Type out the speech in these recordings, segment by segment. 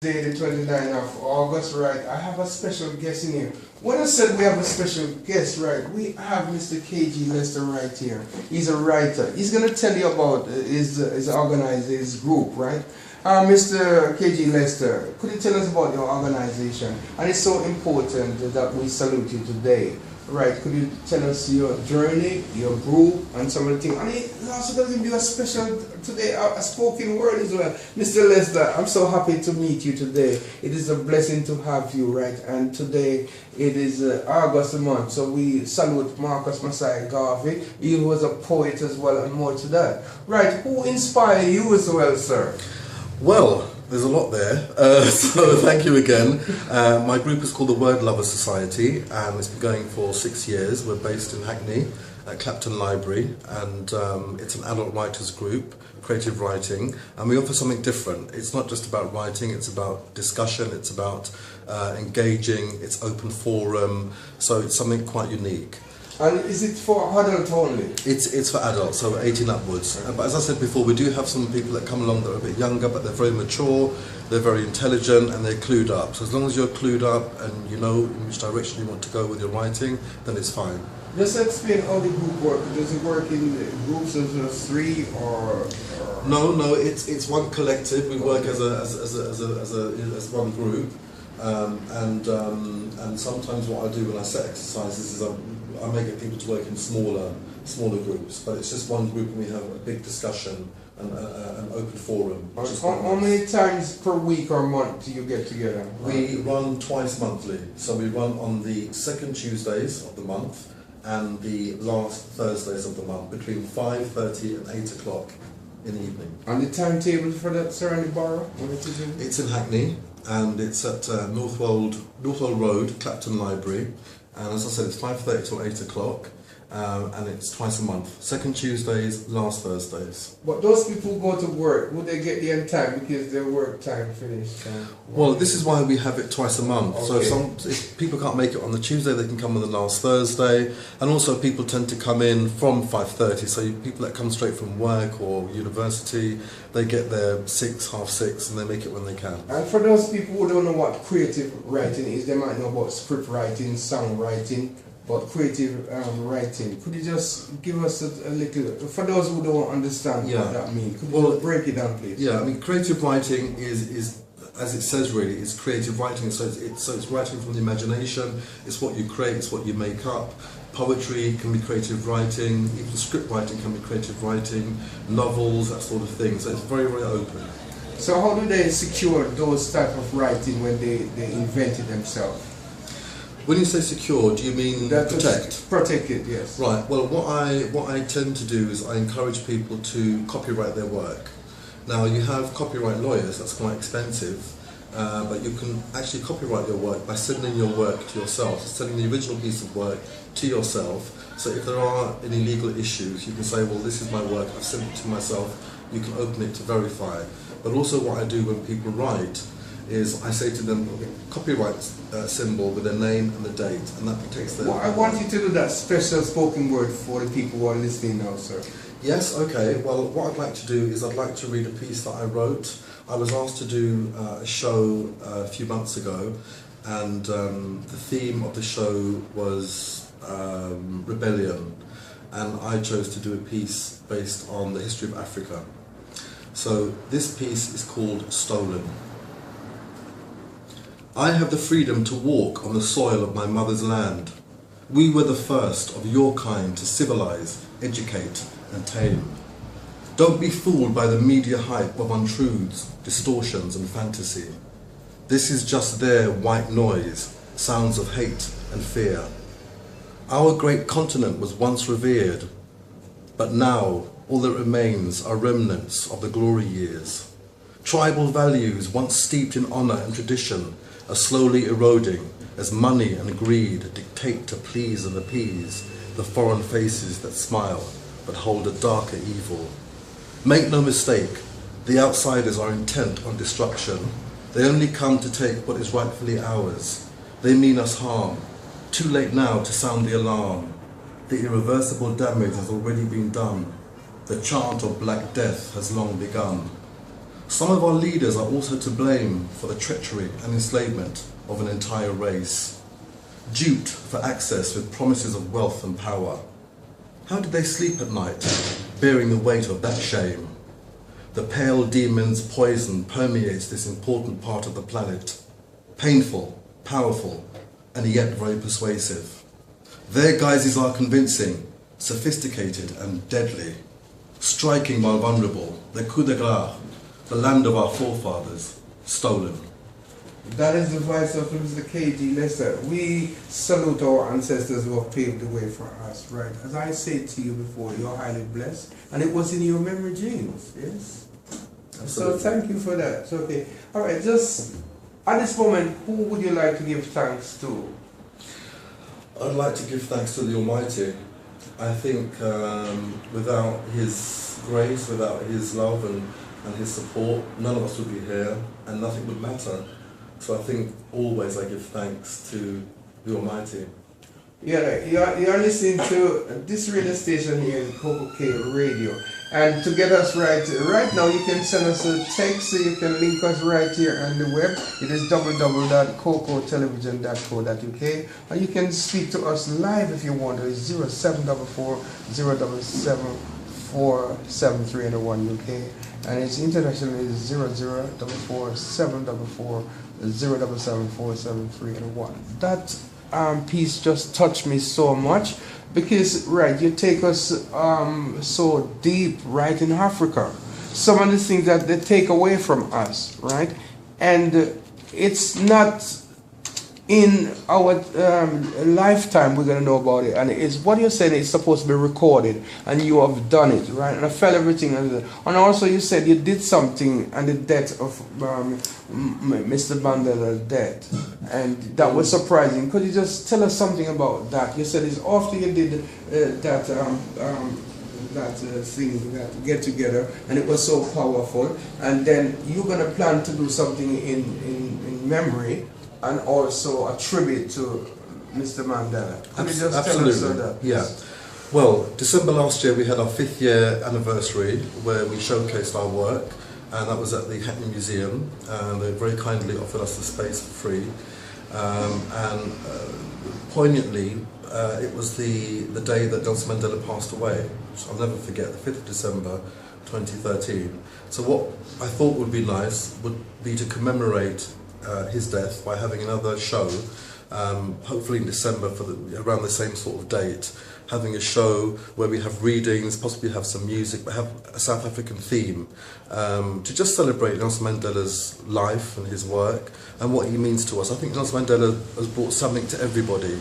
Day the 29th of August, right? I have a special guest in here. When I said we have a special guest, right, we have Mr. KG Lester right here. He's a writer. He's going to tell you about his organization, his group, right? Mr. KG Lester, could you tell us about your organization? And it's so important that we salute you today. Right, could you tell us your journey, your group, and some of the things? And it's also going to be a special today, a spoken word as well. Mr. Lester, I'm so happy to meet you today. It is a blessing to have you, right? And today it is August month, so we salute Marcus Messiah Garvey. He was a poet as well, and more to that. Right, who inspired you as well, sir? Well, there's a lot there, so thank you again. My group is called the Word Lovers Society, and it's been going for 6 years. We're based in Hackney at Clapton Library, and it's an adult writers group, creative writing, and we offer something different. It's not just about writing, it's about discussion, it's about engaging, it's open forum, so it's something quite unique. And is it for adults only? It's for adults, so 18 upwards. But as I said before, we do have some people that come along that are a bit younger, but they're very mature, they're very intelligent, and they're clued up. So as long as you're clued up and you know in which direction you want to go with your writing, then it's fine. Just explain how the group works. Does it work in groups of three or? No, it's one collective. We work as one group, and sometimes what I do when I set exercises is I may get people to work in smaller groups, but it's just one group and we have a big discussion and an open forum. How many times per week or month do you get together? We run twice monthly, so we run on the second Tuesdays of the month and the last Thursdays of the month between 5:30 and 8 o'clock in the evening. And the timetable for that, sir, in the borough? It's in Hackney, and it's at Northwold Road, Clapton Library. And as I said, it's 5:30 till 8 o'clock, and it's twice a month. Second Tuesdays, last Thursdays. But those people who go to work, would they get there in time because their work time finished? Well, this is why we have it twice a month. Okay. So if people can't make it on the Tuesday, they can come on the last Thursday. And also people tend to come in from 5:30. So people that come straight from work or university, they get there 6, half 6, and they make it when they can. And for those people who don't know what creative writing is, they might know about script writing, song writing, but creative writing. Could you just give us a little, for those who don't understand what that means, could you break it down, please? Yeah, I mean, creative writing is as it says really, it's creative writing, so it's writing from the imagination, it's what you create, it's what you make up. Poetry can be creative writing, even script writing can be creative writing, novels, that sort of thing, so it's very, very open. So how do they secure those type of writing when they invent it themselves? When you say secure, do you mean protect? Protect it, yes. Right, well what I tend to do is I encourage people to copyright their work. Now you have copyright lawyers, that's quite expensive, but you can actually copyright your work by sending your work to yourself, sending the original piece of work to yourself. So if there are any legal issues, you can say, well, this is my work, I've sent it to myself, you can open it to verify. But also what I do when people write is I say to them, copyright symbol with their name and the date, and that protects their... Well, I want you to do that special spoken word for the people who are listening now, sir. Yes, okay. Well, what I'd like to do is I'd like to read a piece that I wrote. I was asked to do a show a few months ago, and the theme of the show was rebellion, and I chose to do a piece based on the history of Africa. So this piece is called Stolen. I have the freedom to walk on the soil of my mother's land. We were the first of your kind to civilize, educate, and tame. Don't be fooled by the media hype of untruths, distortions, and fantasy. This is just their white noise, sounds of hate and fear. Our great continent was once revered, but now all that remains are remnants of the glory years. Tribal values, once steeped in honor and tradition, are slowly eroding as money and greed dictate to please and appease the foreign faces that smile but hold a darker evil. Make no mistake, the outsiders are intent on destruction. They only come to take what is rightfully ours. They mean us harm. Too late now to sound the alarm. The irreversible damage has already been done. The chant of Black Death has long begun. Some of our leaders are also to blame for the treachery and enslavement of an entire race, duped for access with promises of wealth and power. How did they sleep at night, bearing the weight of that shame? The pale demon's poison permeates this important part of the planet, painful, powerful, and yet very persuasive. Their guises are convincing, sophisticated and deadly, striking while vulnerable, the coup de grace, the land of our forefathers, stolen. That is the voice of Mr. KG Lester. We salute our ancestors who have paved the way for us, right? As I said to you before, you're highly blessed, and it was in your memory genes, yes? Absolutely. So thank you for that. So, okay. All right, just at this moment, who would you like to give thanks to? I'd like to give thanks to the Almighty. I think without His grace, without His love and His support, none of us would be here and nothing would matter. So I think always I give thanks to the Almighty. Yeah, you're listening to this radio station here, Coco K Radio. And to get us right now, you can send us a text, so you can link us right here on the web. It is www.cocotelevision.co.uk. And you can speak to us live if you want. It's 0744 077 4731 UK. And it's internationally 0044 744 077 473 That piece just touched me so much, because right, you take us so deep right in Africa. Some of the things that they take away from us, right? And it's not in our lifetime we're going to know about it, and it's what you're saying, it's supposed to be recorded, and you have done it, right? And I felt everything. And also you said you did something on the death of Mr. Mandela's death, and that was surprising. Could you just tell us something about that? You said it's after you did that thing, that get together, and it was so powerful, and then you're going to plan to do something in memory and also a tribute to Mr. Mandela. Could you just Absolutely. tell us that? Yeah. Well, December last year we had our 5th year anniversary where we showcased our work, and that was at the Hackney Museum, and they very kindly offered us the space for free. Poignantly, it was the day that Nelson Mandela passed away, which I'll never forget, the 5th of December 2013. So what I thought would be nice would be to commemorate his death by having another show, hopefully in December for around the same sort of date, having a show where we have readings, possibly have some music, but have a South African theme, to just celebrate Nelson Mandela's life and his work and what he means to us. I think Nelson Mandela has brought something to everybody,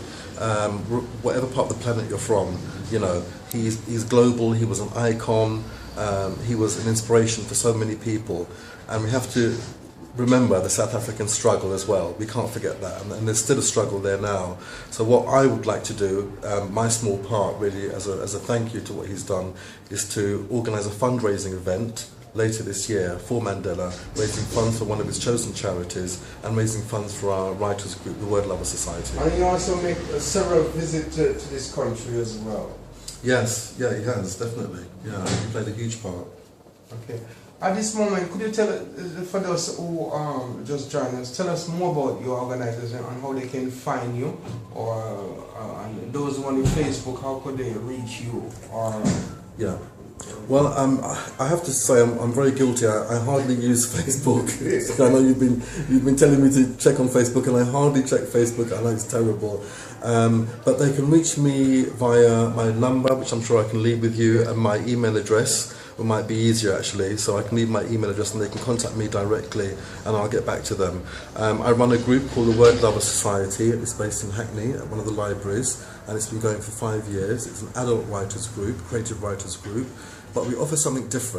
whatever part of the planet you're from. You know, he's global, he was an icon, he was an inspiration for so many people, and we have to remember the South African struggle as well. We can't forget that, and there's still a struggle there now. So what I would like to do, my small part really, as a thank you to what he's done, is to organise a fundraising event later this year for Mandela, raising funds for one of his chosen charities and raising funds for our writers group, the Word Lover Society. And you also make several visits to this country as well. Yes, yeah, he has, definitely. Yeah, he played a huge part. Okay. At this moment, could you tell, for those who just joined us, tell us more about your organization and how they can find you, or and those who on Facebook, how could they reach you? Or yeah. Well, I have to say I'm very guilty. I hardly use Facebook. I know you've been telling me to check on Facebook, and I hardly check Facebook. I know it's terrible. But they can reach me via my number, which I'm sure I can leave with you, and my email address. It might be easier actually, so I can leave my email address and they can contact me directly and I'll get back to them. I run a group called the Word Lover Society. It's based in Hackney at one of the libraries, and it's been going for 5 years. It's an adult writers group, creative writers group, but we offer something different.